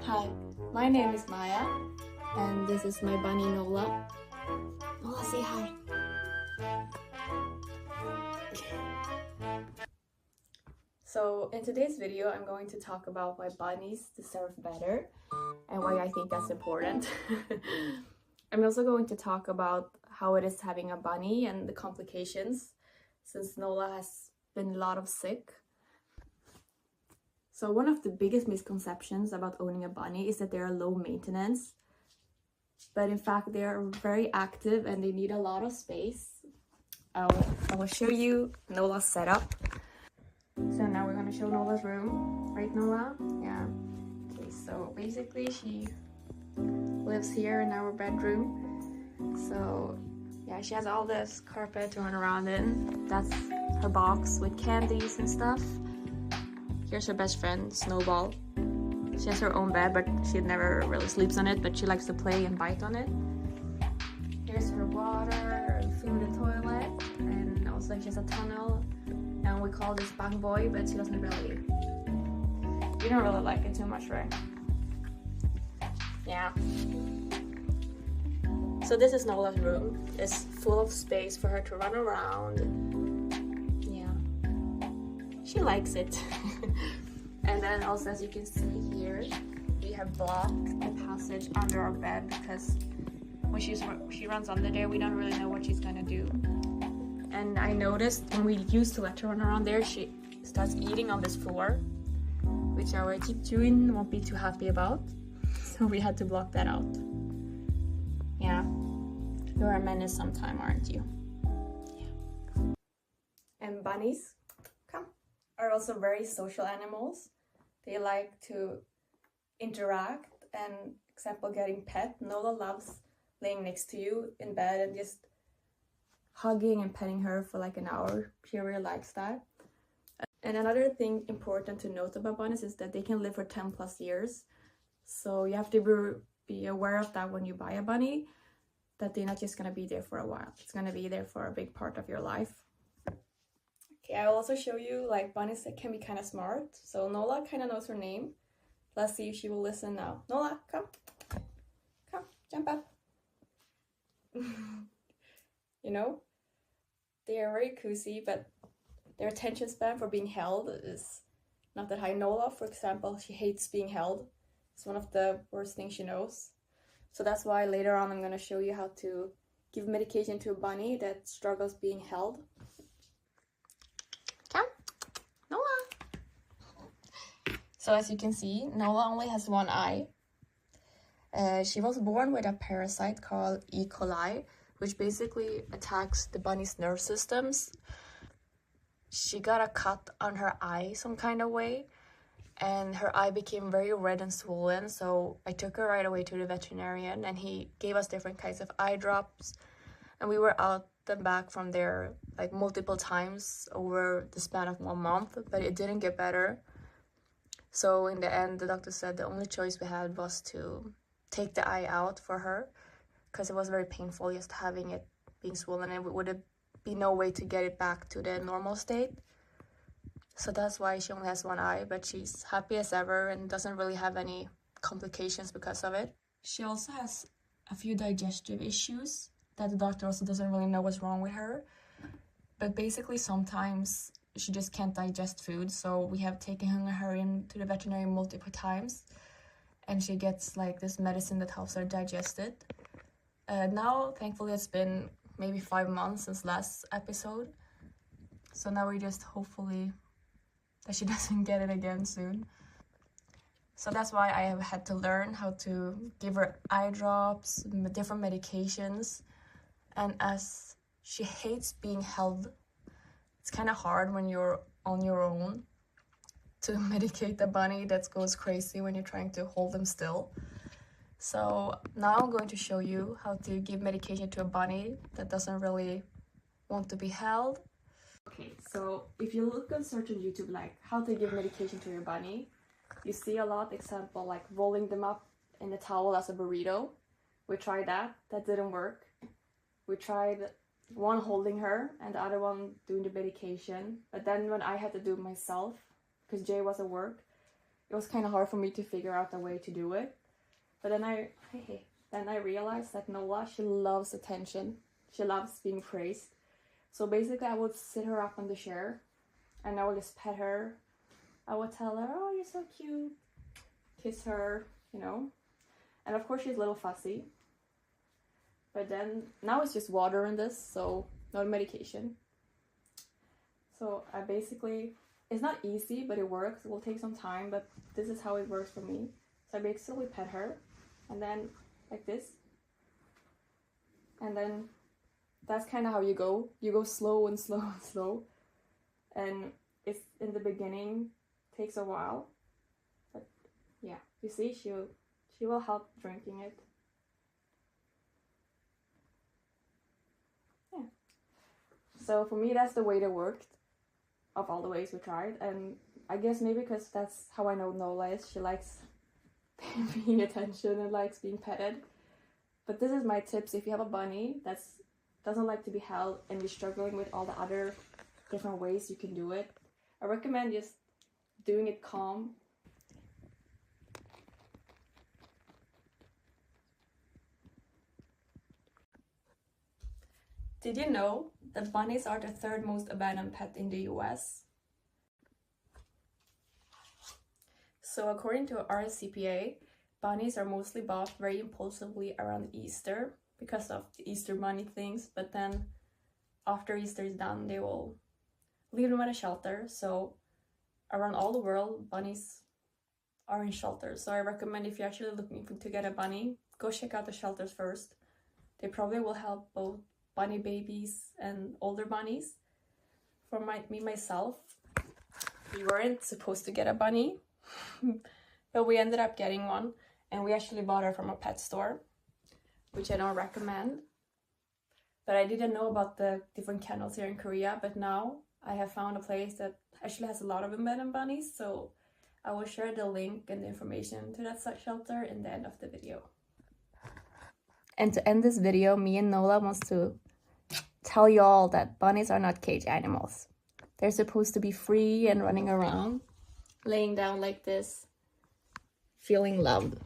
Hi, my name is Maya, and this is my bunny Nola. Nola, say hi. So in today's video, I'm going to talk about why bunnies deserve better and why I think that's important. I'm also going to talk about how it is having a bunny and the complications, since Nola has been a lot of sick. So one of the biggest misconceptions about owning a bunny is that they are low maintenance, but in fact they are very active and they need a lot of space. I will show you Nola's setup. So now we're gonna show Nola's room, right Nola? Yeah. Okay, so basically she lives here in our bedroom. So yeah, she has all this carpet to run around in. That's her box with candies and stuff. Here's her best friend, Snowball. She has her own bed, but she never really sleeps on it, but she likes to play and bite on it. Here's her water, food and toilet, and also she has a tunnel. And we call this Bang Boy, but she doesn't really, you don't really like it too much, right? Yeah. So this is Nola's room. It's full of space for her to run around. Yeah. She likes it. And then also, as you can see here, we have blocked the passage under our bed because when she runs under there, we don't really know what she's gonna do. And I noticed when we used to let her run around there, she starts eating on this floor, which our Chicchuin won't be too happy about. So we had to block that out. Yeah, you're a menace sometime, aren't you? Yeah. And bunnies, come, are also very social animals. They like to interact and, example, getting pet. Nola loves laying next to you in bed and just hugging and petting her for like an hour. She really likes that. And another thing important to note about bunnies is that they can live for 10 plus years. So you have to be aware of that when you buy a bunny, that they're not just gonna be there for a while. It's gonna be there for a big part of your life. Okay, I will also show you like bunnies that can be kind of smart. So Nola kind of knows her name. Let's see if she will listen now. Nola, come, jump up. You know, they are very cozy, but their attention span for being held is not that high. Nola, for example, she hates being held. It's one of the worst things she knows. So that's why later on I'm going to show you how to give medication to a bunny that struggles being held. Come, Nola. So as you can see, Nola only has one eye. She was born with a parasite called E. coli, which basically attacks the bunny's nerve systems. She got a cut on her eye some kind of way, and her eye became very red and swollen. So I took her right away to the veterinarian, and he gave us different kinds of eye drops. And we were out and back from there like multiple times over the span of 1 month, but it didn't get better. So in the end, the doctor said the only choice we had was to take the eye out for her, because it was very painful just having it being swollen, and it would be no way to get it back to the normal state. So that's why she only has one eye, but she's happy as ever and doesn't really have any complications because of it. She also has a few digestive issues that the doctor also doesn't really know what's wrong with her. But basically sometimes she just can't digest food, so we have taken her into the veterinary multiple times, and she gets like this medicine that helps her digest it. Now, thankfully, it's been maybe 5 months since last episode. So now we just hopefully that she doesn't get it again soon. So that's why I have had to learn how to give her eye drops, different medications. And as she hates being held, it's kind of hard when you're on your own to medicate a bunny that goes crazy when you're trying to hold them still. So now I'm going to show you how to give medication to a bunny that doesn't really want to be held. Okay, so if you look and search on YouTube like how to give medication to your bunny, you see a lot example like rolling them up in a towel as a burrito. We tried that didn't work. We tried one holding her and the other one doing the medication, but then when I had to do it myself, because Jay was at work, it was kind of hard for me to figure out the way to do it. But then I realized that Nola, she loves attention. She loves being praised. So basically I would sit her up on the chair and I would just pet her. I would tell her, oh, you're so cute. Kiss her, you know. And of course she's a little fussy. But then, now it's just water in this, so no medication. So I basically, it's not easy, but it works. It will take some time, but this is how it works for me. So I basically pet her, and then like this. And then that's kind of how you go. You go slow and slow and slow. And it's in the beginning, takes a while. But yeah, you see, she will help drinking it. Yeah. So for me, that's the way that worked of all the ways we tried. And I guess maybe because that's how I know Nola is. She likes being attention and likes being petted. But this is my tips. If you have a bunny that doesn't like to be held and you're struggling with all the other different ways you can do it, I recommend just doing it calm. Did you know that bunnies are the third most abandoned pet in the US? So according to RSCPA, bunnies are mostly bought very impulsively around Easter because of the Easter bunny things, but then after Easter is done, they will leave them at a shelter. So around all the world, bunnies are in shelters. So I recommend if you're actually looking to get a bunny, go check out the shelters first. They probably will help both bunny babies and older bunnies. For myself, we weren't supposed to get a bunny, but we ended up getting one, and we actually bought her from a pet store, which I don't recommend. But I didn't know about the different kennels here in Korea, but now I have found a place that actually has a lot of abandoned bunnies, so I will share the link and the information to that shelter in the end of the video. And to end this video, me and Nola wants to tell you all that bunnies are not cage animals. They're supposed to be free and running around, laying down like this, feeling loved.